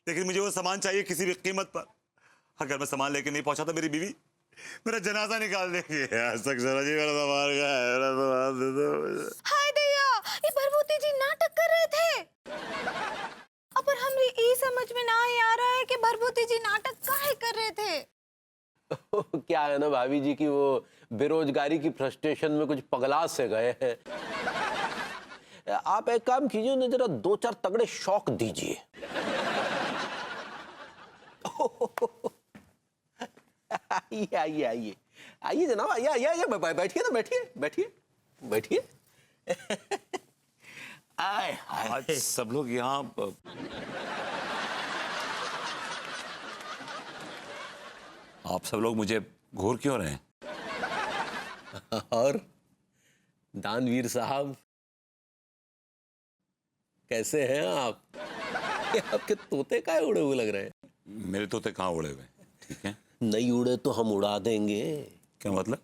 लेकिन मुझे वो सामान चाहिए किसी भी कीमत पर। अगर मैं सामान लेके नहीं पहुंचा तो मेरी बीवी मेरा जनाजा निकाल देगी। सक्षरा जी मेरा सामान क्या है? मेरा सामान दे दो मुझे। हाय दया, ये भरभूति जी नाटक कर रहे थे। पर हमरी ई समझ में ना ही आ रहा है कि भरभूति जी नाटक काहे कर रहे थे। क्या है ना भाभी जी की वो बेरोजगारी की फ्रस्ट्रेशन में कुछ पगला से गए हैं। आप एक काम कीजिए, उन्हें जरा 2-4 तगड़े शौक दीजिए। आइए आइए आइए आइए जनाब, आइए आइए आइए, बैठिए ना, बैठिए बैठिए बैठिए। आए आज सब लोग यहाँ आप सब लोग मुझे घूर क्यों रहे हैं? और दानवीर साहब कैसे हैं आप? आपके तोते काहे उड़े हुए लग रहे हैं? मेरे तोते कहाँ उड़े हुए? ठीक है, नहीं उड़े तो हम उड़ा देंगे। क्या मतलब?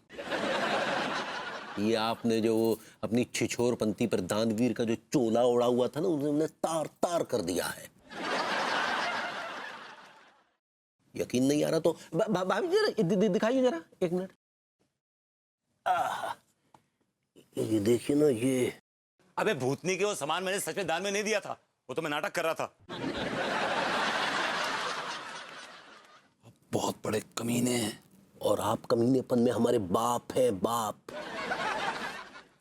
ये आपने जो वो अपनी छिछोरपंती पर दानवीर का जो चोला उड़ा हुआ था ना, उन्होंने तार तार कर दिया है। यकीन नहीं आ रहा तो भाभी जरा दिखाइए जरा, 1 मिनट। ये देखिए ना, ये अबे भूतनी के वो सामान मैंने सच में दान में नहीं दिया था, वो तो मैं नाटक कर रहा था। बहुत बड़े कमीने हैं, और आप कमीनेपन में हमारे बाप हैं, बाप।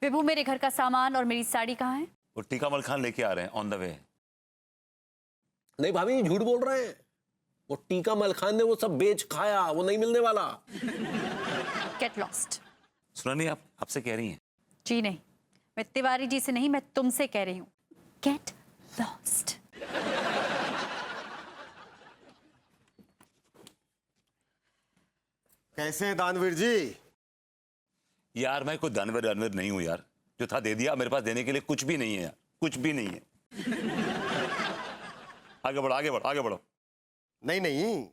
विभू, मेरे घर का सामान और मेरी साड़ी कहाँ है? वो टीकामल खान लेके आ रहे हैं, ऑन द वे। नहीं भाभी, झूठ बोल रहे हैं। वो टीकामल खान ने वो सब बेच खाया, वो नहीं मिलने वाला। Get lost. सुना नहीं आपसे कह रही हैं? जी नहीं, मैं तिवारी जी से नहीं, मैं तुमसे कह रही हूँ। Get lost. कैसे हैं दानवीर जी? यार मैं कोई दानवीर दानवीर नहीं हूं यार, जो था दे दिया। मेरे पास देने के लिए कुछ भी नहीं है यार, कुछ भी नहीं है। आगे बढ़ो आगे बढ़ो आगे बढ़ो। नहीं नहीं,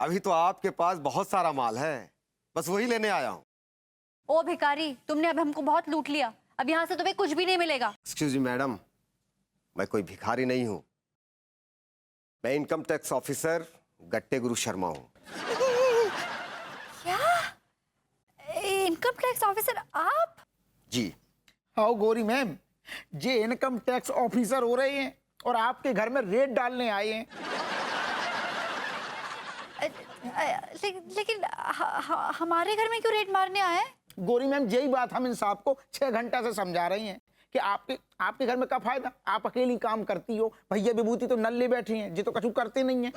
अभी तो आपके पास बहुत सारा माल है, बस वही लेने आया हूँ। ओ भिखारी, तुमने अब हमको बहुत लूट लिया, अब यहाँ से तुम्हें कुछ भी नहीं मिलेगा। एक्सक्यूज मी मैडम, मैं कोई भिखारी नहीं हूँ। मैं इनकम टैक्स ऑफिसर गट्टे गुरु शर्मा हूँ। क्या? इनकम टैक्स ऑफिसर आप? जी। आओ गौरी मैम, ये इनकम टैक्स ऑफिसर हो रहे हैं और आपके घर में रेड डालने आए हैं। लेकिन हमारे घर में क्यों रेड मारने आए हैं? गौरी मैम, यही बात हम इन साहब को 6 घंटा से समझा रही हैं कि आपके घर में क्या फायदा, आप अकेली काम करती हो। भैया विभूति तो नल्ले बैठी हैं, ये तो कछु करते नहीं हैं।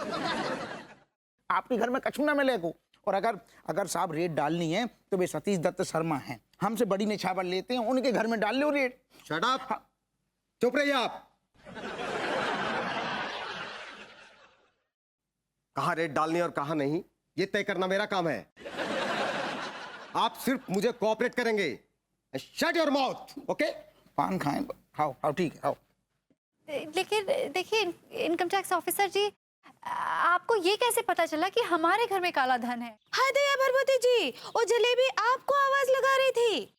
आपके घर में कछु ना मिले को। और अगर साहब रेड डालनी है तो वे सतीश दत्त शर्मा हैं, हमसे बड़ी निछावर लेते हैं, उनके घर में डाल लो रेड। शट अप, चुप रहिए आप। कहाँ रेड डालनी और कहाँ नहीं, ये तय करना मेरा काम है। आप सिर्फ मुझे कोऑपरेट करेंगे। Shut your mouth, okay? पान खाएं, खाओ ठीक है, आओ। लेकिन देखिए इनकम टैक्स ऑफिसर जी, आपको ये कैसे पता चला कि हमारे घर में काला धन है? हाय दया भरभूति जी, वो जलेबी आपको आवाज लगा रही थी।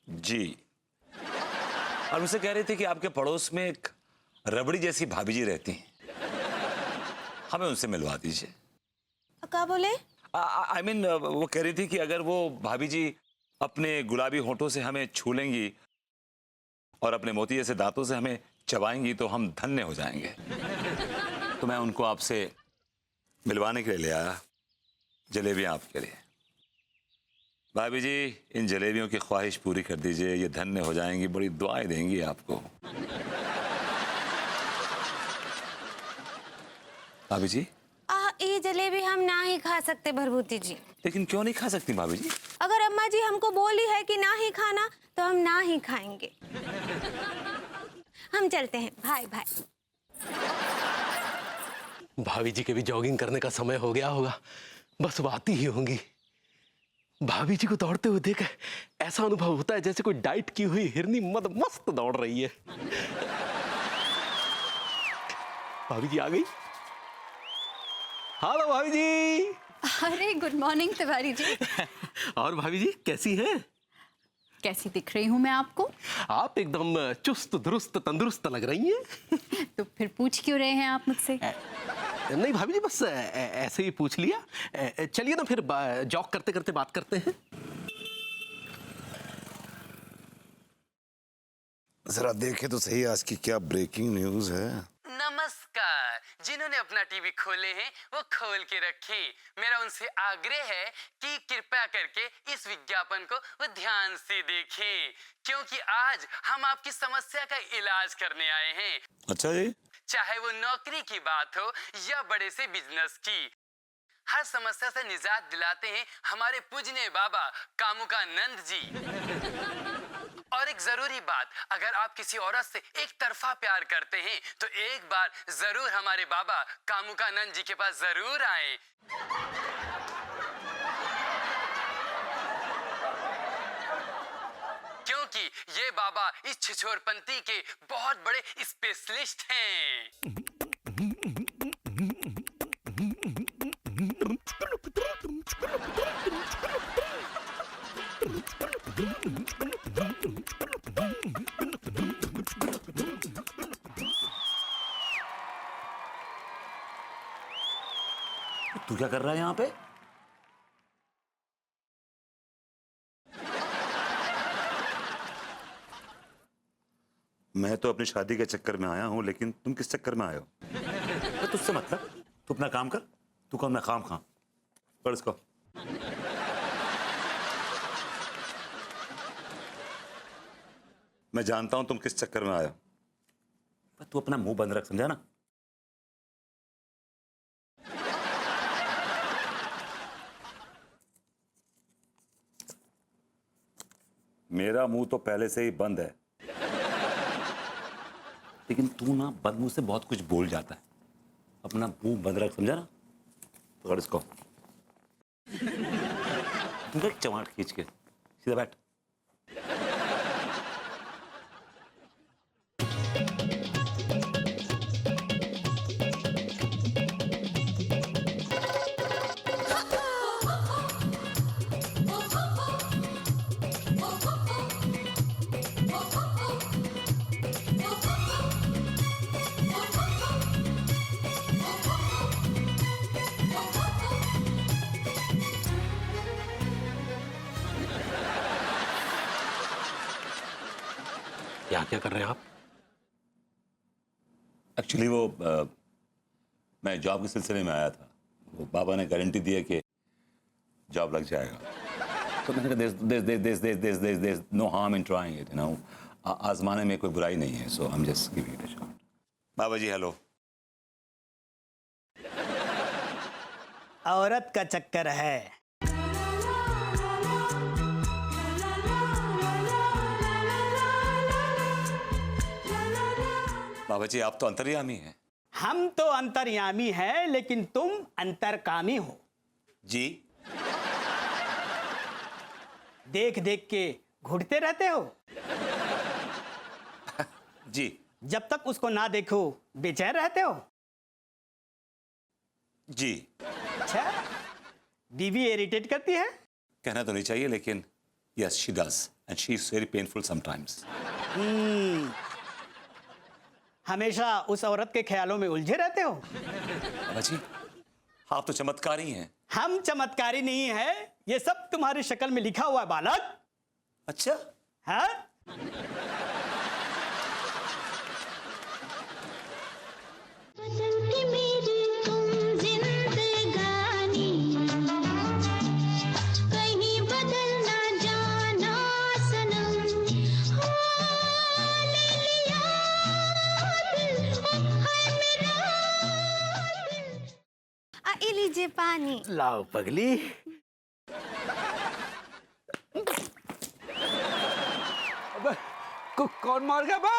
जी, और मुझसे कह रही थी कि आपके पड़ोस में एक रबड़ी जैसी भाभी जी रहती हैं, हमें उनसे मिलवा दीजिए। क्या बोले? आई मीन वो कह रही थी कि अगर वो भाभी जी अपने गुलाबी होठों से हमें छू लेंगी और अपने मोती जैसे दांतों से हमें चबाएंगी तो हम धन्य हो जाएंगे। तो मैं उनको आपसे मिलवाने के लिए ले आया, जलेबियां आपके लिए। भाभी जी, इन जलेबियों की ख्वाहिश पूरी कर दीजिए, ये धन्य हो जाएंगी, बड़ी दुआएं देंगी आपको। भाभी जी, ये जलेबी हम ना ही खा सकते भरभूति जी। लेकिन क्यों नहीं खा सकती भाभी जी? अगर अम्मा जी हमको बोली है कि ना ही खाना तो हम ना ही खाएंगे। हम चलते हैं, भाई भाई। भाभी जी के भी जॉगिंग करने का समय हो गया होगा, बस वो आती ही होंगी। भाभी जी को दौड़ते हुए देख ऐसा अनुभव होता है जैसे कोई डाइट की हुई हिरनी मद मस्त दौड़ रही है। भाभी जी आ गई। हेलो भाभी जी। अरे गुड मॉर्निंग तिवारी जी। और भाभी जी कैसी हैं? कैसी दिख रही हूँ मैं आपको? आप एकदम चुस्त दुरुस्त तंदुरुस्त लग रही हैं। तो फिर पूछ क्यों रहे हैं आप मुझसे? नहीं भाभी जी, बस ऐसे ही पूछ लिया। चलिए ना फिर जॉग करते करते बात करते हैं। जरा देखे तो सही आज की क्या ब्रेकिंग न्यूज है। नमस्कार। जिन्होंने अपना टीवी खोले हैं वो खोल के रखें। मेरा उनसे आग्रह है कि कृपया करके इस विज्ञापन को वो ध्यान से देखें, क्योंकि आज हम आपकी समस्या का इलाज करने आए हैं। अच्छा जी। चाहे वो नौकरी की बात हो या बड़े से बिजनेस की, हर समस्या से निजात दिलाते हैं हमारे पूजनीय बाबा कामुकानंद जी। और एक जरूरी बात, अगर आप किसी औरत से एक तरफा प्यार करते हैं तो एक बार जरूर हमारे बाबा कामुकानंद जी के पास जरूर आएं। क्योंकि ये बाबा इस छिछोरपंती के बहुत बड़े स्पेशलिस्ट हैं। तू क्या कर रहा है यहाँ पे? मैं तो अपनी शादी के चक्कर में आया हूं, लेकिन तुम किस चक्कर में आए हो? तो तुझसे मतलब, तू अपना काम कर। तू कर, मैं काम खा। पढ़ इसको। मैं जानता हूं तुम किस चक्कर में आए हो, पर तू अपना मुंह बंद रख, समझा ना? मेरा मुंह तो पहले से ही बंद है, लेकिन तू ना बंद मुंह से बहुत कुछ बोल जाता है। अपना मुंह बंद रख, समझा ना? पकड़ इसको। तू देख चमाट खींच के, सीधा बैठ। क्या कर रहे हैं आप? एक्चुअली वो मैं जॉब के सिलसिले में आया था। वो बाबा ने गारंटी दी है कि जॉब लग जाएगा, तो मैंने कहा there's no harm in trying it, you know। आजमाने में कोई बुराई नहीं है, so I'm just giving it a shot। बाबा जी हेलो। औरत का चक्कर है। बाबा जी आप तो अंतर्यामी हैं। हम तो अंतर्यामी हैं, लेकिन तुम अंतरकामी हो। जी। देख देख के घुटते रहते हो। जी। जब तक उसको ना देखो बेचैन रहते हो। जी। अच्छा, बीवी इरिटेट करती है? कहना तो नहीं चाहिए, लेकिन yes she does and she is very painful sometimes। हमेशा उस औरत के ख्यालों में उलझे रहते हो। बाबा जी आप तो चमत्कारी हैं। हम चमत्कारी नहीं है, ये सब तुम्हारी शक्ल में लिखा हुआ है बालक। अच्छा हाँ? लीजिए पानी। लाओ पगली। कौन मार गया बा?